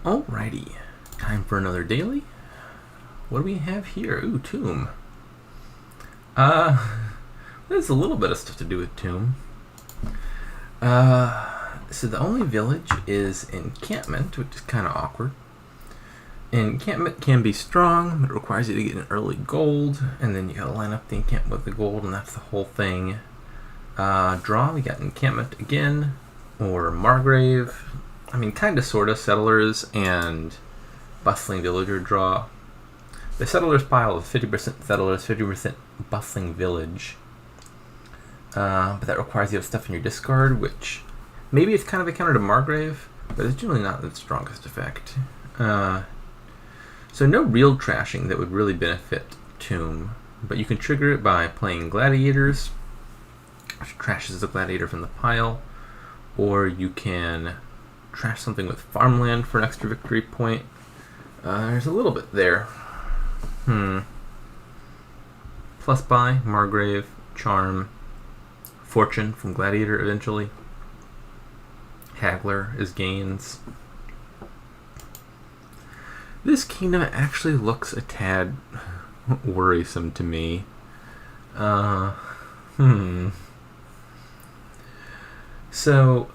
Alrighty, time for another daily. What do we have here? Ooh, Tomb. There's a little bit of stuff to do with Tomb. So the only village is Encampment, which is kind of awkward. Encampment can be strong, but it requires you to get an early gold, and then you gotta line up the encampment with the gold, and that's the whole thing. Draw, we got Encampment again, or Margrave. I mean, kind of, sort of, Settlers and Bustling Villager draw. The Settlers pile of 50% Settlers, 50% Bustling Village. But that requires you to have stuff in your discard, which maybe it's kind of a counter to Margrave, but it's generally not the strongest effect. So no real trashing that would really benefit Tomb, but you can trigger it by playing Gladiators, which trashes the Gladiator from the pile, or you can trash something with Farmland for an extra victory point. There's a little bit there. Plus buy, Margrave, Charm, Fortune from Gladiator eventually. Haggler is gains. This kingdom actually looks a tad worrisome to me. So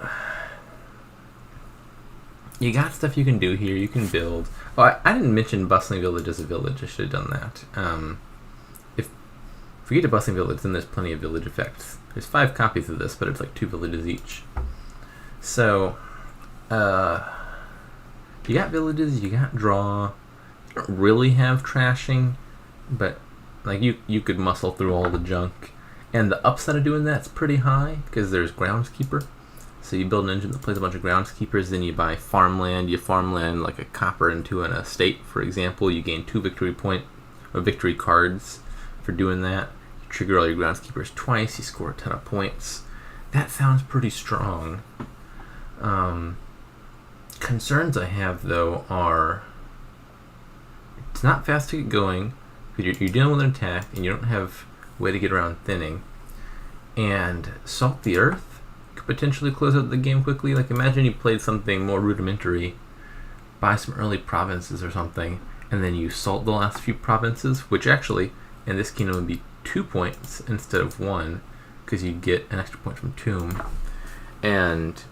you got stuff you can do here. You can build. Oh, I didn't mention Bustling Village as a village. I should have done that. If you get to Bustling Village, then there's plenty of village effects. There's 5 copies of this, but it's like 2 villages each. So, you got villages, you got draw. You don't really have trashing, but like you could muscle through all the junk. And the upside of doing that's pretty high because there's Groundskeeper. So you build an engine that plays a bunch of Groundskeepers, then you buy farmland. You farmland like a copper into an estate, for example. You gain 2 victory point or victory cards for doing that. You trigger all your Groundskeepers twice. You score a ton of points. That sounds pretty strong. Concerns I have though are it's not fast to get going because you're dealing with an attack and you don't have a way to get around thinning. And Salt the Earth could potentially close out the game quickly. Like, imagine you played something more rudimentary, buy some early provinces or something, and then you salt the last few provinces, which actually in this kingdom would be 2 points instead of 1 because you get an extra point from Tomb, and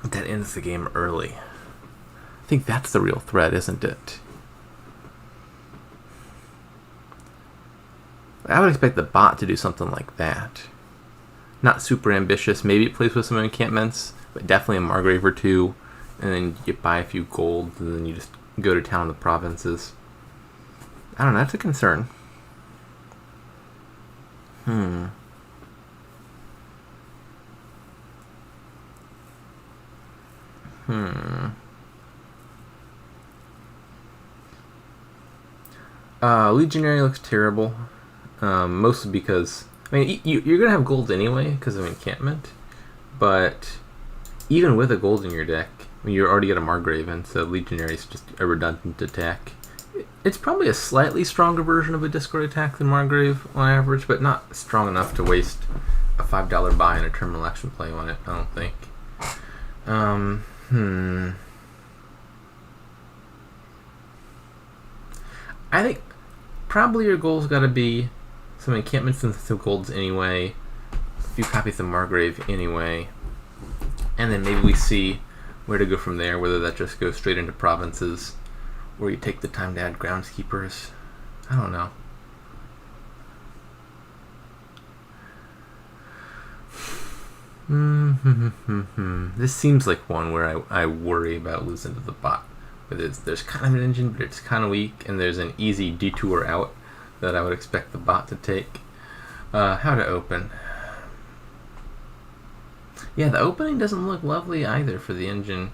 that ends the game early. I think that's the real threat, isn't it? I would expect the bot to do something like that. Not super ambitious. Maybe it plays with some encampments, but definitely a Margrave or 2, and then you buy a few gold, and then you just go to town in the provinces. I don't know, that's a concern. Legionary looks terrible. Mostly because, I mean, you're going to have gold anyway because of encampment, but even with a gold in your deck, I mean, you're already at a Margrave, and so Legionary is just a redundant attack. It's probably a slightly stronger version of a discard attack than Margrave on average, but not strong enough to waste a $5 buy and a terminal action play on it, I don't think. I think probably your goal's got to be some encampments and some golds anyway, a few copies of Margrave anyway, and then maybe we see where to go from there, whether that just goes straight into provinces or you take the time to add Groundskeepers. I don't know. This seems like one where I worry about losing to the bot. But there's kind of an engine, but it's kind of weak, and there's an easy detour out that I would expect the bot to take. How to open. Yeah, the opening doesn't look lovely either for the engine.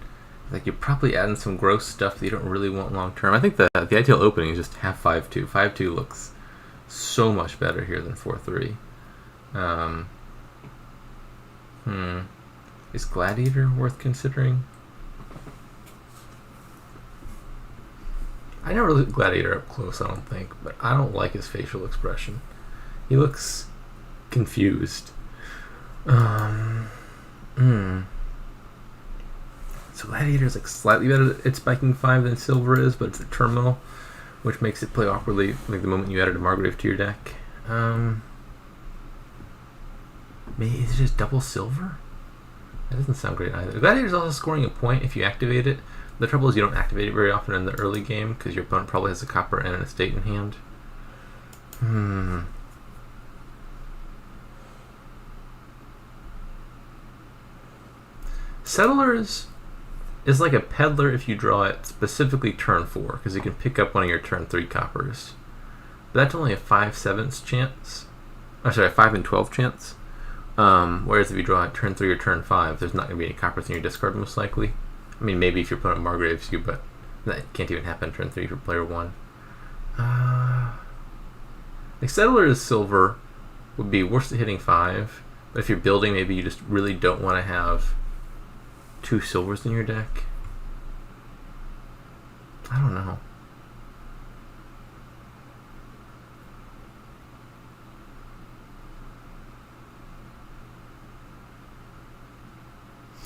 Like, you're probably adding some gross stuff that you don't really want long term. I think the ideal opening is just have 5-2. 5-2 looks so much better here than 4-3. Is Gladiator worth considering? I never looked at Gladiator up close, I don't think, but I don't like his facial expression. He looks confused. It's So Gladiator is like slightly better at spiking 5 than Silver is, but it's a terminal, which makes it play awkwardly like the moment you added a Margrave to your deck. Maybe is it just double Silver? That doesn't sound great either. Gladiator is also scoring a point if you activate it. The trouble is you don't activate it very often in the early game because your opponent probably has a copper and an estate in hand. Settlers is like a peddler if you draw it specifically turn 4, because you can pick up one of your turn 3 coppers. But that's only a 5/7 chance. Oh, sorry, a 5 in 12 chance. Whereas if you draw it turn 3 or turn 5, there's not going to be any coppers in your discard most likely. I mean, maybe if your opponent Margraves you, but that can't even happen turn 3 for player 1. Like Settler's Silver would be worse at hitting 5, but if you're building, maybe you just really don't want to have 2 silvers in your deck. I don't know.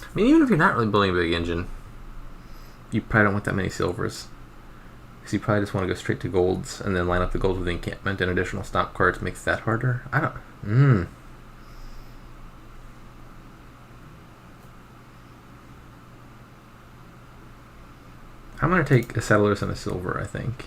I mean, even if you're not really building a big engine, you probably don't want that many silvers. Because you probably just want to go straight to golds and then line up the golds with the encampment and additional stop cards makes that harder. I don't... I'm going to take a Settlers and a Silver, I think.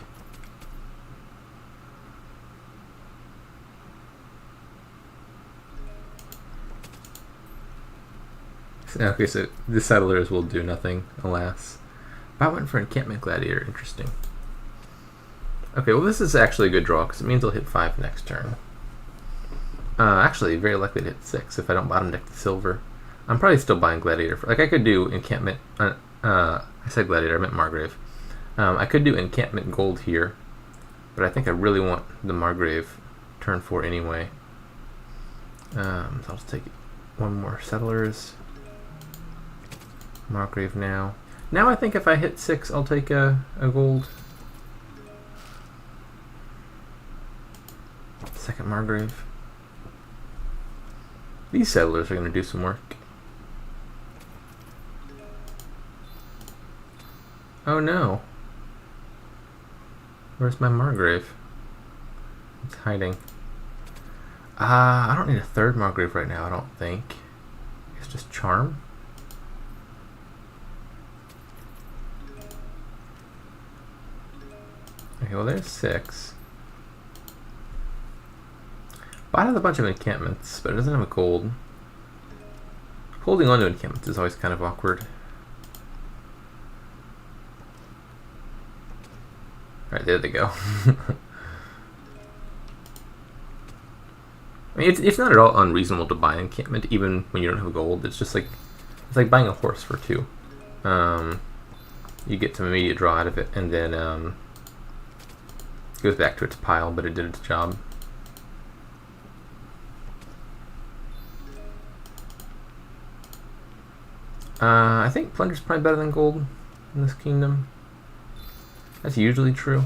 Okay, so the Settlers will do nothing, alas. But I went for Encampment Gladiator, interesting. Okay, well this is actually a good draw, because it means I'll hit 5 next turn. Actually, very likely to hit 6 if I don't bottom deck the Silver. I'm probably still buying Gladiator. Like, I could do Encampment... I said Gladiator, I meant Margrave. I could do Encampment Gold here, but I think I really want the Margrave turn 4 anyway. So I'll just take one more Settlers. Margrave now. Now I think if I hit 6, I'll take a gold. Second Margrave. These Settlers are going to do some work. Oh no. Where's my Margrave? It's hiding. I don't need a third Margrave right now, I don't think. It's just Charm. Okay, well there's 6. Bot has a bunch of encampments, but it doesn't have a gold. Holding on to encampments is always kind of awkward. Alright, there they go. I mean, it's not at all unreasonable to buy an encampment, even when you don't have a gold. It's just like, it's like buying a horse for 2. You get some immediate draw out of it, and then it goes back to its pile, but it did its job. I think Plunder's probably better than gold in this kingdom. That's usually true.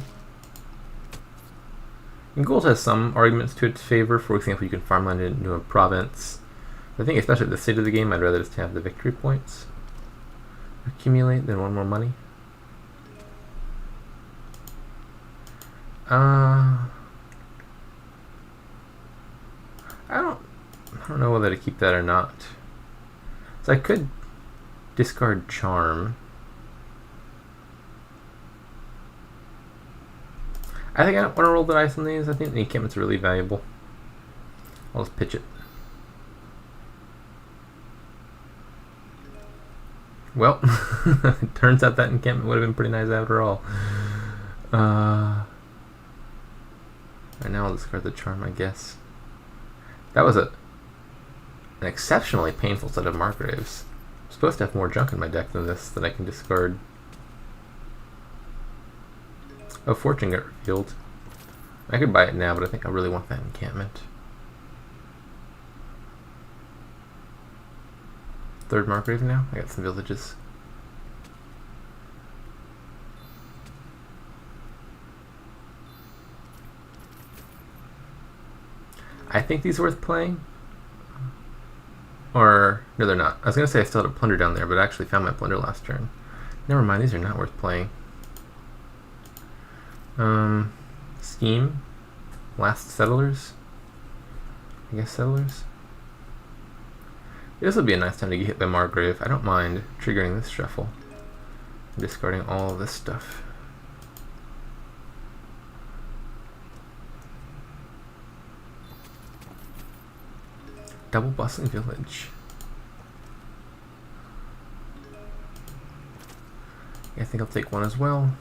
And gold has some arguments to its favor. For example, you can farmland it into a province. I think especially at the state of the game, I'd rather just have the victory points accumulate than one more money. I don't know whether to keep that or not. So I could discard Charm. I think I don't want to roll the dice on these. I think the encampment's really valuable. I'll just pitch it. Well, it turns out that encampment would have been pretty nice after all. Right now I'll discard the Charm, I guess. That was an exceptionally painful set of Margraves. I'm supposed to have more junk in my deck than this that I can discard. Oh, Fortune got revealed. I could buy it now, but I think I really want that encampment. Third Margrave now? I got some villages. I think these are worth playing. Or, no they're not. I was going to say I still had a Plunder down there, but I actually found my Plunder last turn. Never mind, these are not worth playing. Scheme. Last settlers. I guess settlers. This would be a nice time to get hit by Margrave. I don't mind triggering this shuffle. Discarding all of this stuff. Double bustling village. I think I'll take one as well.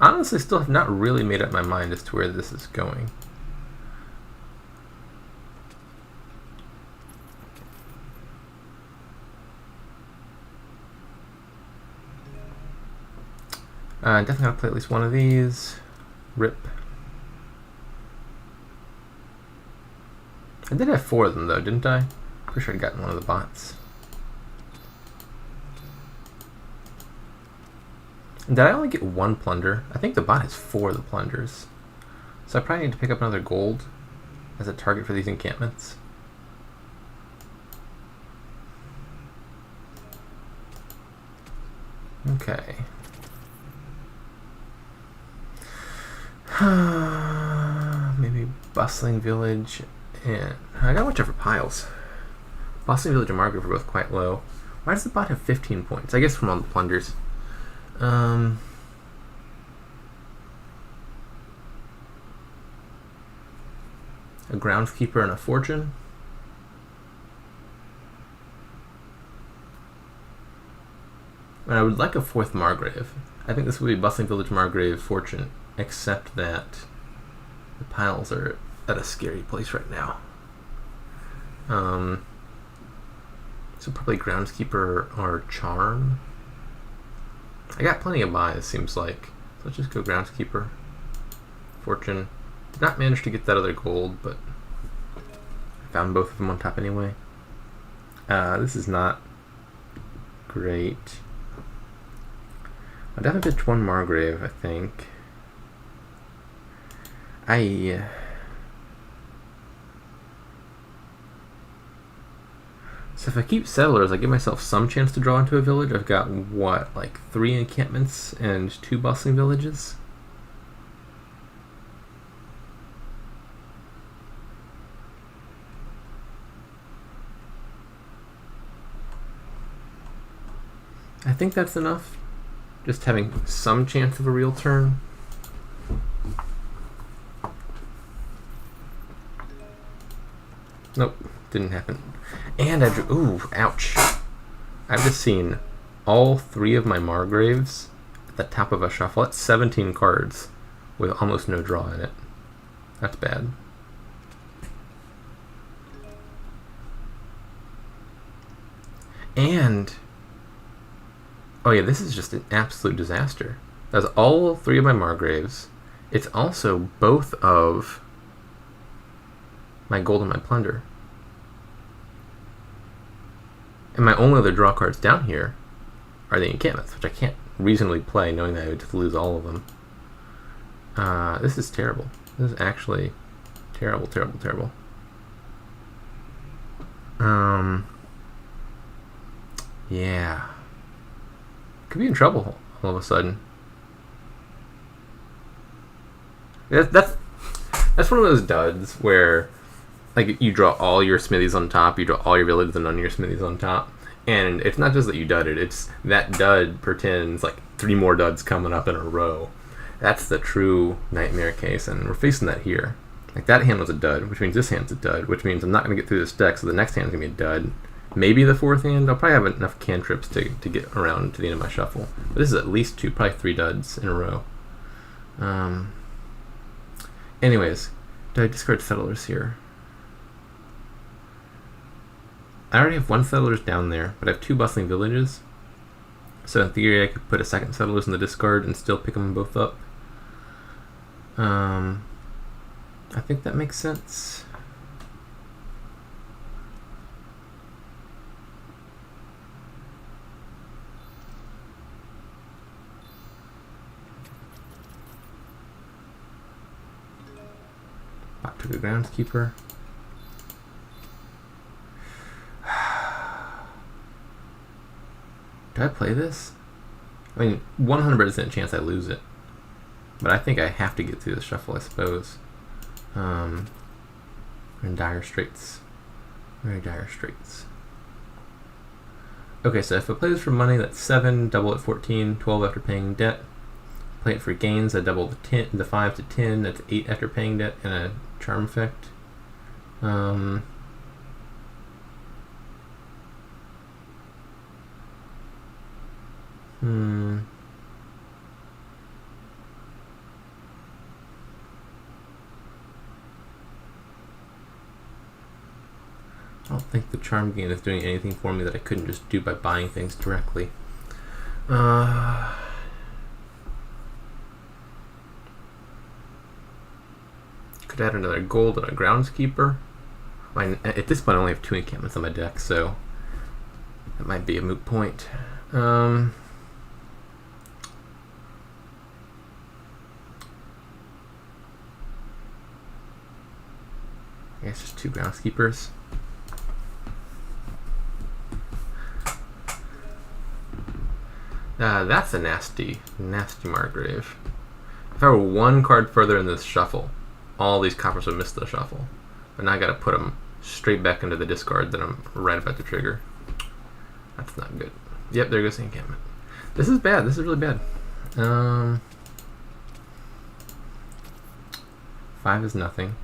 Honestly, still have not really made up my mind as to where this is going. Definitely gotta play at least one of these. Rip. I did have 4 of them though, didn't I? Pretty sure I'd gotten one of the bots. Did I only get 1 plunder? I think the bot has 4 of the plunders. So I probably need to pick up another gold as a target for these encampments. Okay. Maybe bustling village and I gotta watch out for piles. Bustling village and Margaret are both quite low. Why does the bot have 15 points? I guess from all the plunders. A groundskeeper and a fortune. And I would like a 4th Margrave. I think this would be bustling village, Margrave, fortune, except that the piles are at a scary place right now. So probably groundskeeper or charm. I got plenty of buys, seems like. So let's just go groundskeeper, fortune. Did not manage to get that other gold, but I found both of them on top anyway. This is not great. I definitely pitched 1 Margrave, I think. So if I keep settlers, I give myself some chance to draw into a village. I've got, what, like 3 encampments and 2 bustling villages? I think that's enough. Just having some chance of a real turn. Nope, didn't happen. And I drew, ooh, ouch. I've just seen all 3 of my Margraves at the top of a shuffle. That's 17 cards with almost no draw in it. That's bad. And, oh yeah, this is just an absolute disaster. That's all 3 of my Margraves. It's also both of my gold and my plunder. And my only other draw cards down here are the encampments, which I can't reasonably play knowing that I would just lose all of them. This is terrible. This is actually terrible, terrible, terrible. Yeah. Could be in trouble all of a sudden. That's one of those duds where, like, you draw all your smithies on top, you draw all your villages and none of your smithies on top. And it's not just that you dudded, it's that dud pretends like 3 more duds coming up in a row. That's the true nightmare case, and we're facing that here. Like, that hand was a dud, which means this hand's a dud, which means I'm not going to get through this deck, so the next hand's going to be a dud. Maybe the 4th hand, I'll probably have enough cantrips to get around to the end of my shuffle. But this is at least 2, probably 3 duds in a row. Anyways, do I discard settlers here? I already have 1 settlers down there, but I have 2 bustling villages. So in theory, I could put a 2nd settlers in the discard and still pick them both up. I think that makes sense. Back to the groundskeeper. Do I play this? I mean, 100% chance I lose it. But I think I have to get through the shuffle, I suppose. We're in dire straits. Very dire straits. Okay, so if I play this for money, that's 7, double at 14, 12 after paying debt. Play it for gains, I double the 5 to 10, that's 8 after paying debt, and a charm effect. I don't think the charm gain is doing anything for me that I couldn't just do by buying things directly. Could add another gold and a groundskeeper. At this point I only have 2 encampments on my deck, so that might be a moot point. I guess just 2 groundskeepers. That's a nasty Margrave. If I were 1 card further in this shuffle, all these coppers would miss the shuffle. And now I gotta put them straight back into the discard that I'm right about to trigger. That's not good. Yep, there goes the encampment. This is bad. This is really bad. 5 is nothing.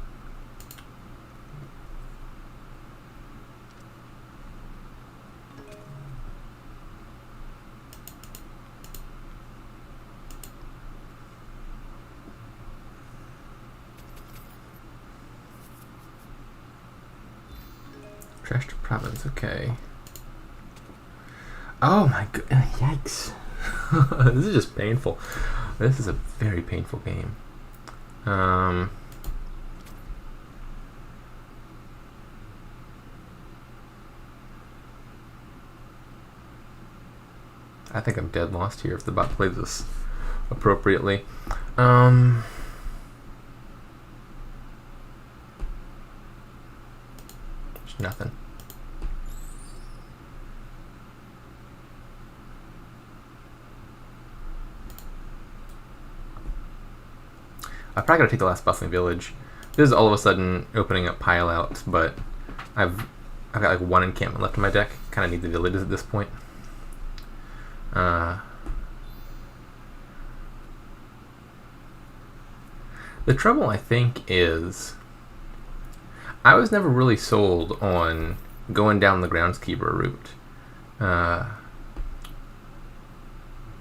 Trash to province, okay. Oh my god, yikes. This is just painful. This is a very painful game. I think I'm dead lost here if the bot plays this appropriately. Nothing. I probably gotta take the last bustling village. This is all of a sudden opening up pile outs, but I've got like 1 encampment left in my deck. Kind of need the villages at this point. The trouble, I think, is I was never really sold on going down the groundskeeper route.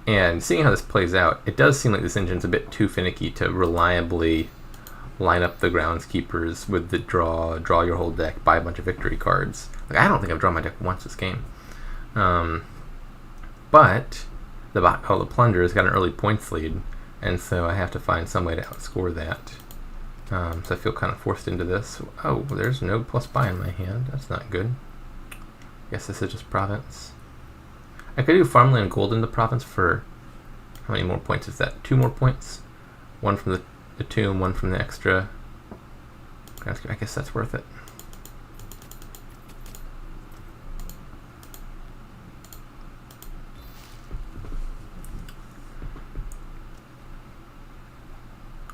And seeing how this plays out, it does seem like this engine's a bit too finicky to reliably line up the groundskeepers with the draw your whole deck, buy a bunch of victory cards. Like, I don't think I've drawn my deck once this game. But the bot called the Plunder has got an early points lead, and so I have to find some way to outscore that. So I feel kind of forced into this. Oh, there's no plus buy in my hand. That's not good. Guess this is just province. I could do farmland gold in the province for how many more points is that? 2 more points. 1 from the tomb, 1 from the extra. I guess that's worth it.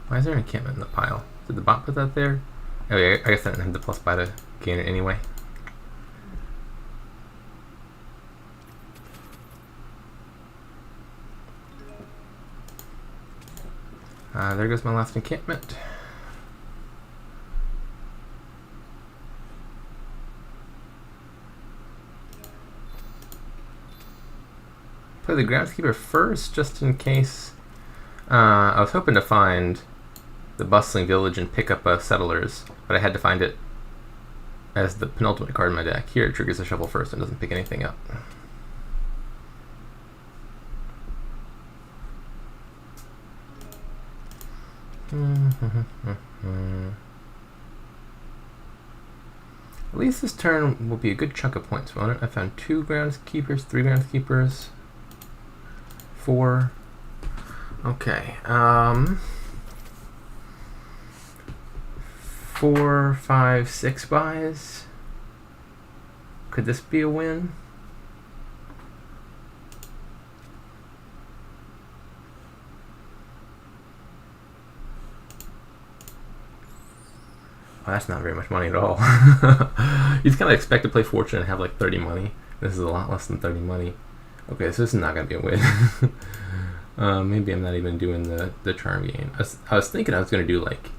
Why is there an encampment in the pile? Did the bot put that there? Oh yeah, I guess I didn't have the plus buy to gain it anyway. There goes my last encampment. Play the groundskeeper first, just in case. I was hoping to find the bustling village and pick up settlers, but I had to find it as the penultimate card in my deck. Here it triggers the shuffle first and doesn't pick anything up. At least this turn will be a good chunk of points, won't it? I found 2 groundskeepers, 3 groundskeepers, 4. Okay. 4, 5, 6 buys. Could this be a win? that's not very much money at all. You just kind of expect to play Fortune and have like 30 money. This is a lot less than 30 money. Okay, so this is not going to be a win. Maybe I'm not even doing the charm game. I was thinking I was going to do like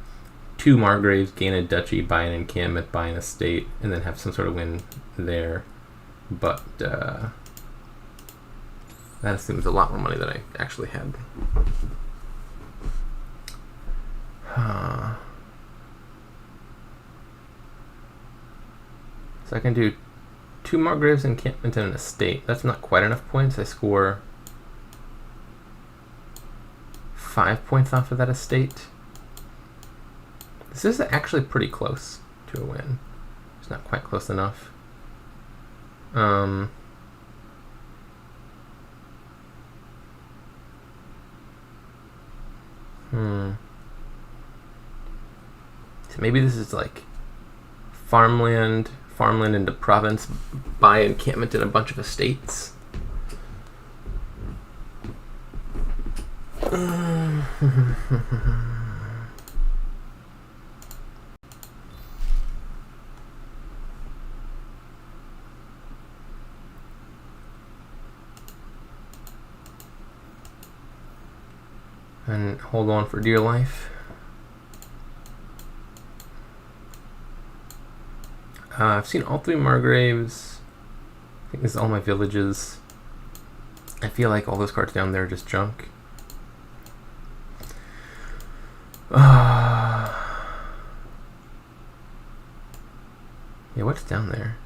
2 Margraves, gain a duchy, buy an encampment, buy an estate, and then have some sort of win there. But that assumes a lot more money than I actually had. So I can do 2 Margraves, encampment, and an estate. That's not quite enough points. I score 5 points off of that estate. This is actually pretty close to a win. It's not quite close enough. So maybe this is like farmland into province, buy encampment in a bunch of estates. And hold on for dear life. I've seen all 3 Margraves. I think this is all my villages. I feel like all those cards down there are just junk. Yeah, what's down there?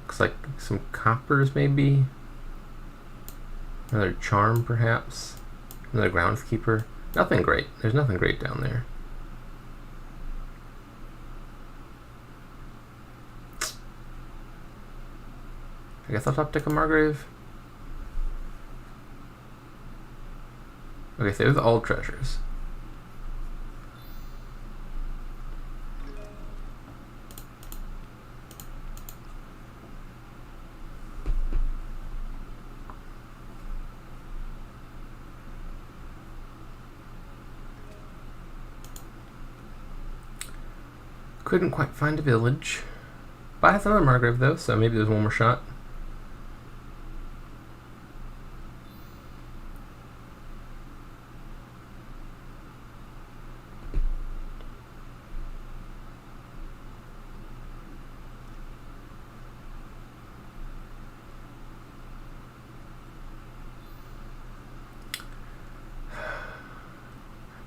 Looks like some coppers, maybe. Another charm, perhaps. Another groundskeeper. Nothing great. There's nothing great down there. I guess I'll top deck a Margrave. Okay, so there's all treasures. Couldn't quite find a village. But I have another Margrave though, so maybe there's one more shot.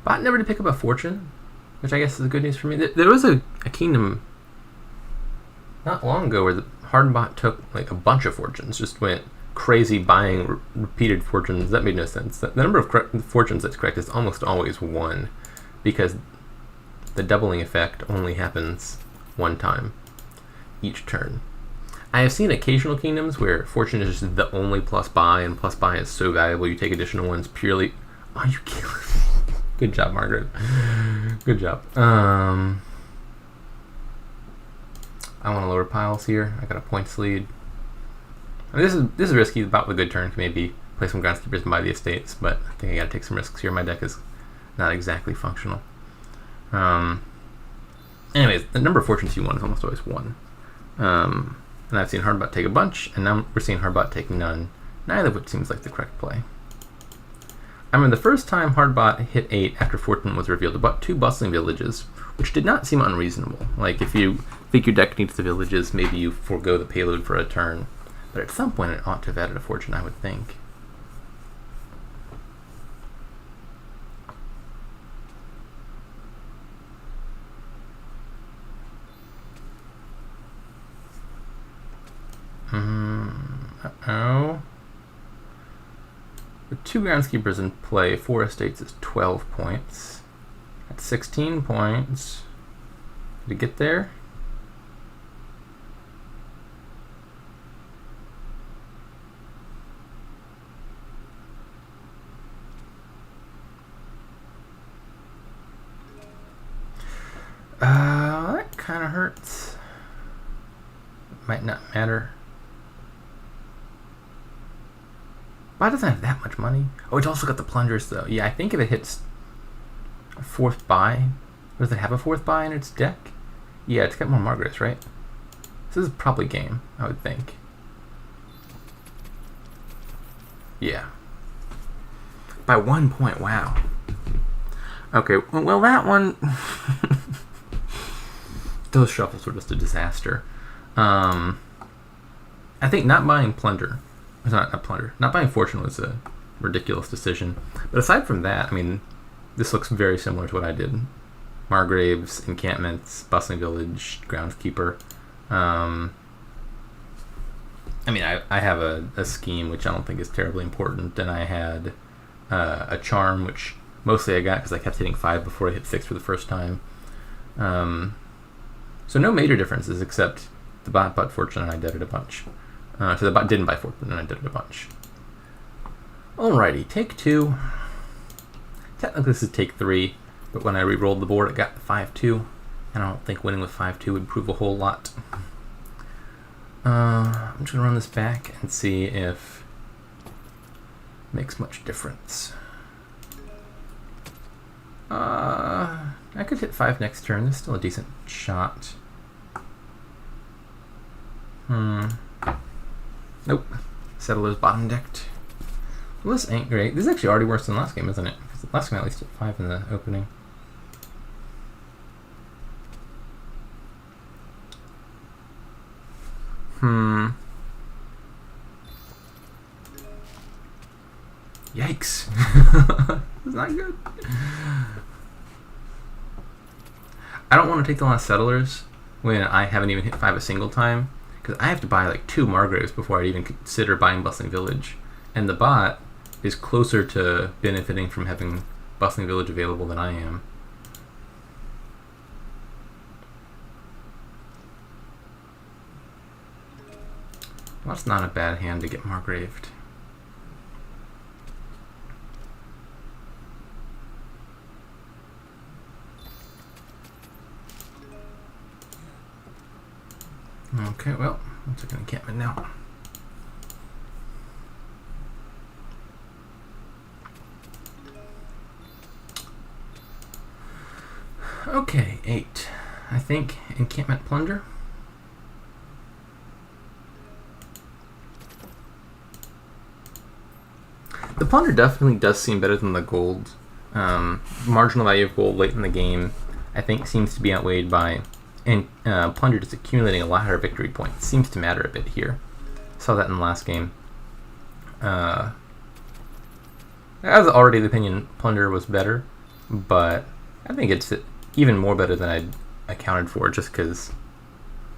Bot never to pick up a fortune, which I guess is good news for me. There was a kingdom not long ago where the hard bot took like a bunch of fortunes, just went crazy buying repeated fortunes. That made no sense. The number of fortunes that's correct is almost always 1, because the doubling effect only happens 1 time each turn. I have seen occasional kingdoms where fortune is just the only plus buy, and plus buy is so valuable you take additional ones purely. Oh, you kill it. Good job, Margaret. Good job. I want to lower piles here. I got a points lead. I mean, this is risky. About the good turn can maybe play some groundskeepers and buy the estates, but I think I got to take some risks here. My deck is not exactly functional. Anyways, the number of fortunes you want is almost always 1. And I've seen Hardbot take a bunch, and now we're seeing Hardbot take none. Neither of which seems like the correct play. I remember the first time Hardbot hit 8 after Fortune was revealed, about 2 bustling villages, which did not seem unreasonable. Like, if you think your deck needs the villages, maybe you forego the payload for a turn. But at some point it ought to have added a fortune, I would think. Uh-oh. With 2 groundskeepers in play, 4 estates is 12 points. That's 16 points. Did it get there? That kind of hurts. Might not matter. Bot doesn't have that much money. Oh, it's also got the plungers though. Yeah, I think if it hits a 4th buy, Does it have a 4th buy in its deck? Yeah, it's got more Margaret's, right? This is probably game, I would think. Yeah. By 1 point, wow. Okay, well that one... Those shuffles were just a disaster. I think not buying Plunder... Not Plunder. Not buying Fortune was a ridiculous decision. But aside from that, I mean, this looks very similar to what I did. Margraves, Encampments, Bustling Village, Groundskeeper. I mean, I have a scheme which I don't think is terribly important, and I had a charm which mostly I got because I kept hitting 5 before I hit 6 for the first time. So no major differences except the bot bought Fortune and I did it a bunch. So the bot didn't buy Fortune and I did it a bunch. Alrighty, take 2. Technically this is take 3, but when I re-rolled the board it got 5-2, and I don't think winning with 5-2 would prove a whole lot. I'm just going to run this back and see if it makes much difference. I could hit 5 next turn. This is still a decent shot. Nope. Settler's bottom decked. Well, this ain't great. This is actually already worse than last game, isn't it? Because last game I at least hit 5 in the opening. Yikes. It's not good. I don't want to take the last Settlers when I haven't even hit 5 a single time, because I have to buy like 2 Margraves before I even consider buying Bustling Village. And the bot is closer to benefiting from having Bustling Village available than I am. Well, that's not a bad hand to get Margraved. Okay, well, I'll take an encampment now. Okay, 8. I think encampment plunder. The plunder definitely does seem better than the gold. Marginal value of gold late in the game, I think, seems to be outweighed by, and plunder just accumulating a lot higher victory points. Seems to matter a bit here. Saw that in the last game. I was already of the opinion plunder was better, but I think it's even more better than I accounted for, just because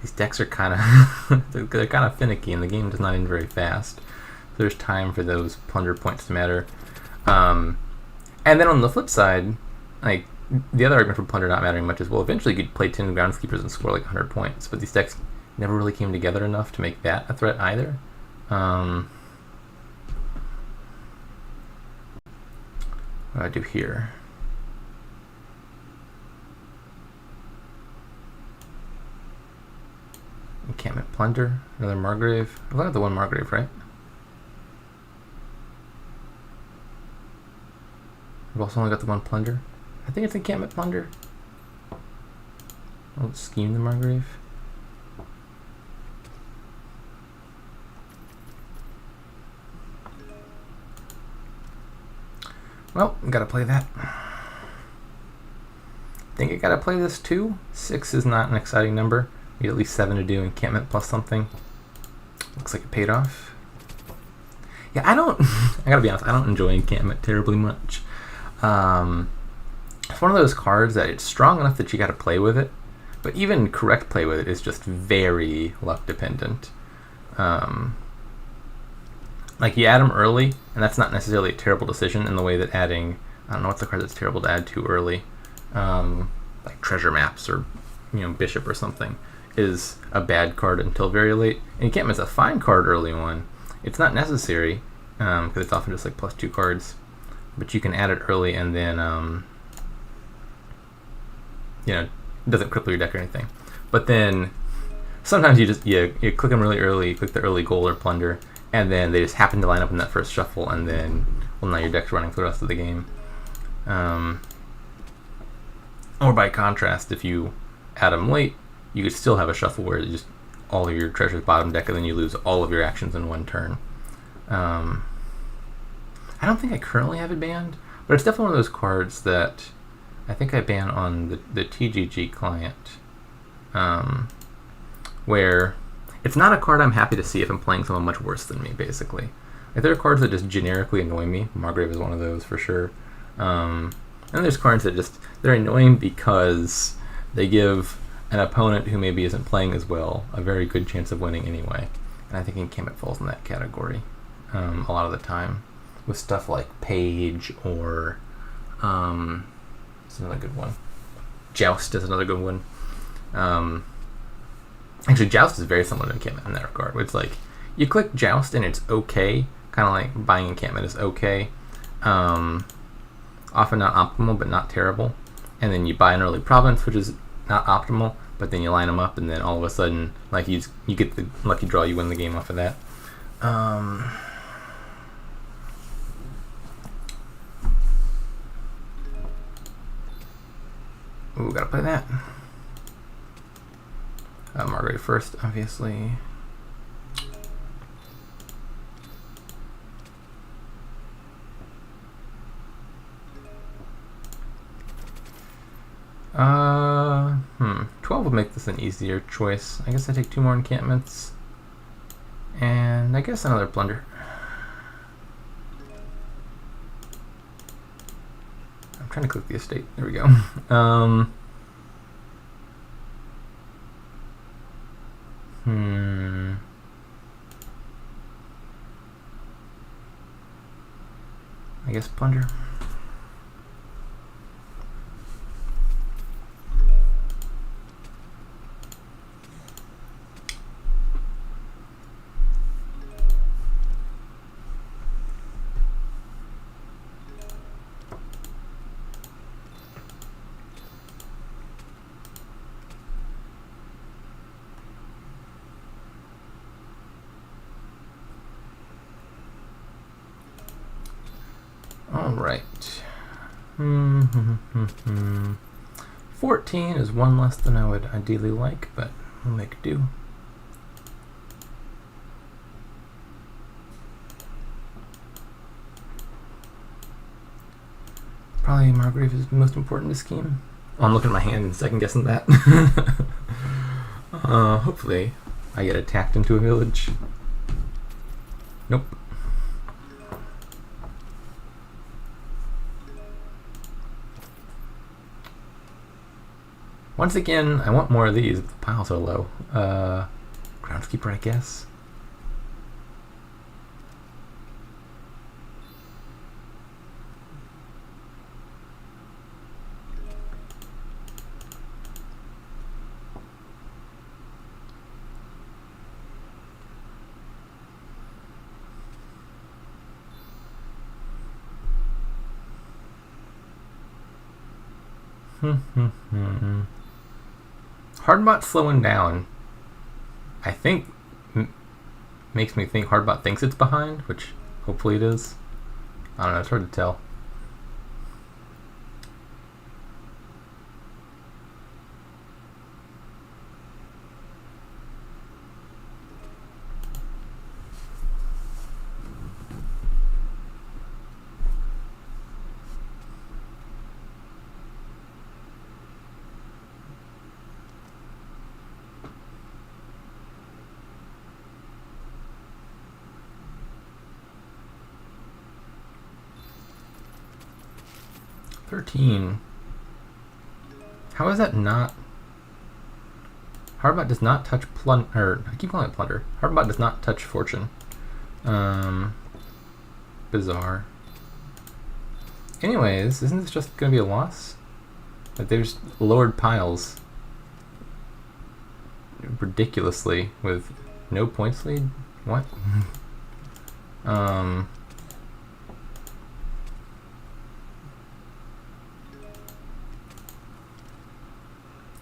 these decks are kind of they're kind of finicky, and the game does not end very fast. There's time for those plunder points to matter. And then on the flip side, like the other argument for plunder not mattering much is, well, eventually you could play 10 groundskeepers and score like 100 points, but these decks never really came together enough to make that a threat either. What do I do here? Encampment plunder, another Margrave. I've got the one Margrave, right? I've also only got the one plunder. I think it's encampment plunder. I'll scheme the Margrave. Well, gotta play that. Think I gotta play this too. 6 is not an exciting number. We had at least 7 to do. Encampment plus something. Looks like it paid off. Yeah, I gotta be honest, I don't enjoy encampment terribly much. It's one of those cards that it's strong enough that you gotta play with it, but even correct play with it is just very luck dependent. Like you add them early, and that's not necessarily a terrible decision in the way that adding, I don't know what's the card that's terrible to add too early, like treasure maps or bishop or something, is a bad card until very late. And encampment's a fine card early on. It's not necessary because it's often just like +2 cards, but you can add it early and then it doesn't cripple your deck or anything. But then sometimes you click them really early, you click the early gold or plunder, and then they just happen to line up in that first shuffle, and then now your deck's running for the rest of the game. Or by contrast, if you add them late, you could still have a shuffle where just all of your treasures bottom deck, and then you lose all of your actions in one turn. I don't think I currently have it banned, but it's definitely one of those cards that I think I ban on the TGG client, where it's not a card I'm happy to see if I'm playing someone much worse than me, basically. If there are cards that just generically annoy me, Margrave is one of those for sure. And there's cards that they're annoying because they give an opponent who maybe isn't playing as well a very good chance of winning anyway. And I think Encampment falls in that category a lot of the time, with stuff like Page or it's another good one. Joust is another good one. Actually, Joust is very similar to Encampment in that regard. It's like you click Joust and it's okay, kind of like buying Encampment is okay. Often not optimal, but not terrible. And then you buy an early province, which is not optimal, but then you line them up, and then all of a sudden, like you get the lucky draw, you win the game off of that. Ooh, gotta play that. Margrave first, obviously. Uh, 12 would make this an easier choice. I guess I take 2 more encampments. And I guess another plunder. I'm trying to click the estate. There we go. I guess plunder. All right. 14 is one less than I would ideally like, but we'll make do. Probably Margrave is the most important to scheme. Oh, I'm looking at my hand and second guessing that. Hopefully I get attacked into a village. Nope. Once again, I want more of these, but the piles are low. Groundskeeper, I guess. Hardbot slowing down, I think, makes me think Hardbot thinks it's behind, which hopefully it is. I don't know, it's hard to tell. How is that not? Hardbot does not touch plunder. I keep calling it plunder. Hardbot does not touch fortune. Bizarre. Anyways, isn't this just gonna be a loss? Like there's lowered piles ridiculously with no points lead. What?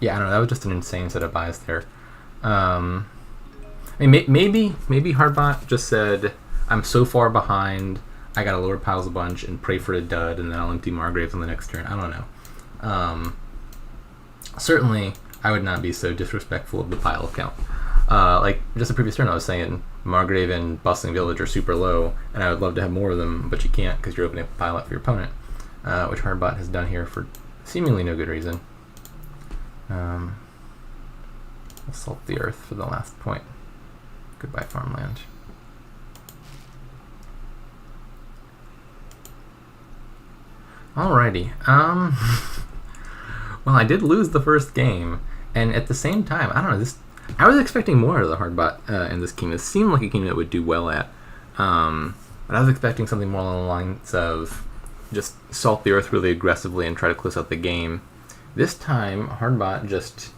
Yeah, I don't know. That was just an insane set of buys there. I mean, maybe Hardbot just said, "I'm so far behind. I gotta lower piles a bunch and pray for a dud, and then I'll empty Margraves on the next turn." I don't know. certainly I would not be so disrespectful of the pile count. Like just the previous turn, I was saying Margrave and Bustling Village are super low, and I would love to have more of them, but you can't because you're opening up a pile up for your opponent, which Hardbot has done here for seemingly no good reason. Assault the Earth for the last point. Goodbye farmland. Alrighty. Well, I did lose the first game, and at the same time, I don't know, I was expecting more of the Hardbot in this kingdom. It seemed like a kingdom it would do well at, but I was expecting something more along the lines of just salt the Earth really aggressively and try to close out the game. This time, Hardbot just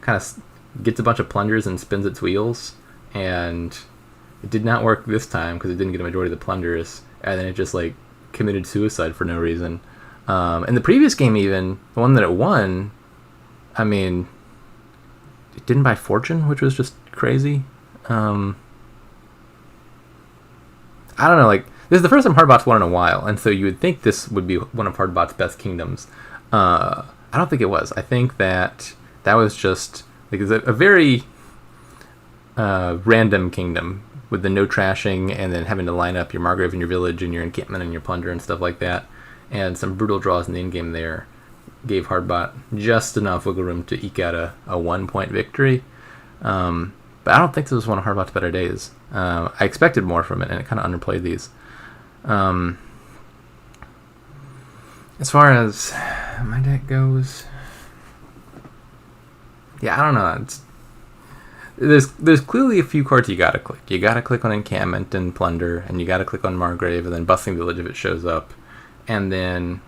kind of gets a bunch of plunders and spins its wheels, and it did not work this time because it didn't get a majority of the plunders, and then it just like committed suicide for no reason. In the previous game, even the one that it won, I mean, it didn't buy Fortune, which was just crazy. I don't know, like, this is the first time Hardbot's won in a while, and so you would think this would be one of Hardbot's best kingdoms. I don't think it was. I think that was just like a very random kingdom with the no trashing and then having to line up your Margrave and your village and your encampment and your plunder and stuff like that, and some brutal draws in the endgame there gave Hardbot just enough wiggle room to eke out a 1-point victory. But I don't think this was one of Hardbot's better days. I expected more from it, and it kind of underplayed these. As far as my deck goes, yeah, I don't know. There's clearly a few cards you gotta click. You gotta click on Encampment and Plunder, and you gotta click on Margrave, and then Bustling Village if it shows up. And then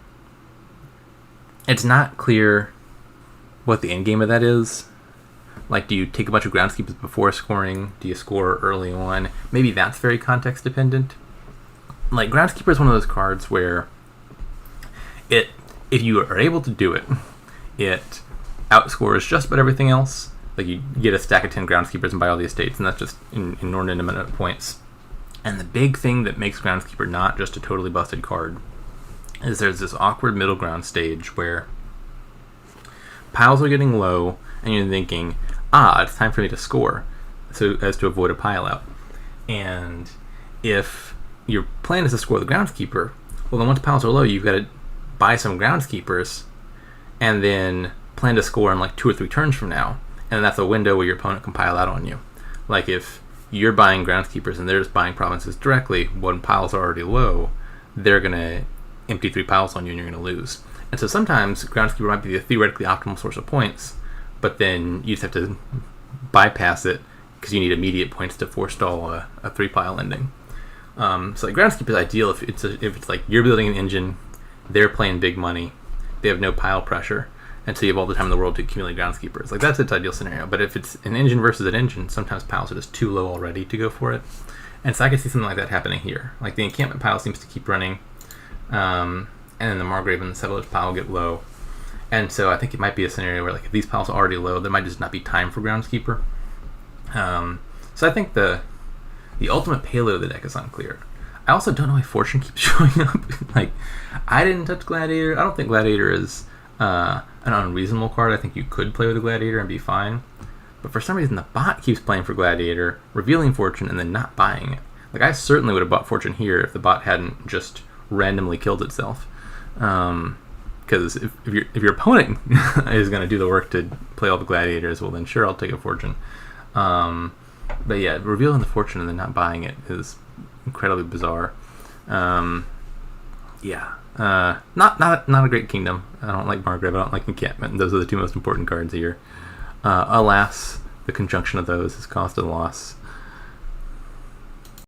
it's not clear what the end game of that is. Like, do you take a bunch of groundskeepers before scoring? Do you score early on? Maybe that's very context dependent. Like, groundskeeper is one of those cards where if you are able to do it, it outscores just about everything else. Like, you get a stack of 10 groundskeepers and buy all the estates, and that's just an inordinate amount of points. And the big thing that makes groundskeeper not just a totally busted card is there's this awkward middle ground stage where piles are getting low, and you're thinking, it's time for me to score, so as to avoid a pile out. And if your plan is to score the groundskeeper, well, then once piles are low, you've got to buy some groundskeepers and then plan to score in like 2 or 3 turns from now, and that's a window where your opponent can pile out on you. Like, if you're buying groundskeepers and they're just buying provinces directly when piles are already low, they're going to empty 3 piles on you and you're going to lose. And so sometimes groundskeeper might be the theoretically optimal source of points, but then you just have to bypass it because you need immediate points to forestall a 3-pile ending. So like, groundskeeper is ideal if it's like you're building an engine, they're playing big money, they have no pile pressure, and so you have all the time in the world to accumulate groundskeepers. Like, that's its ideal scenario. But if it's an engine versus an engine, sometimes piles are just too low already to go for it. And so I could see something like that happening here. Like, the encampment pile seems to keep running, and then the Margrave and the Settlers pile get low. And so I think it might be a scenario where, like, if these piles are already low, there might just not be time for groundskeeper. So I think the ultimate payload of the deck is unclear. I also don't know why Fortune keeps showing up. Like, I didn't touch Gladiator. I don't think Gladiator is an unreasonable card. I think you could play with a Gladiator and be fine. But for some reason, the bot keeps playing for Gladiator, revealing Fortune, and then not buying it. Like, I certainly would have bought Fortune here if the bot hadn't just randomly killed itself. Because if your opponent is going to do the work to play all the Gladiators, well, then sure, I'll take a Fortune. But yeah, revealing the Fortune and then not buying it is incredibly bizarre. Not a great kingdom. I don't like Margrave, I don't like Encampment, and those are the 2 most important cards here. Alas, the conjunction of those has caused a loss.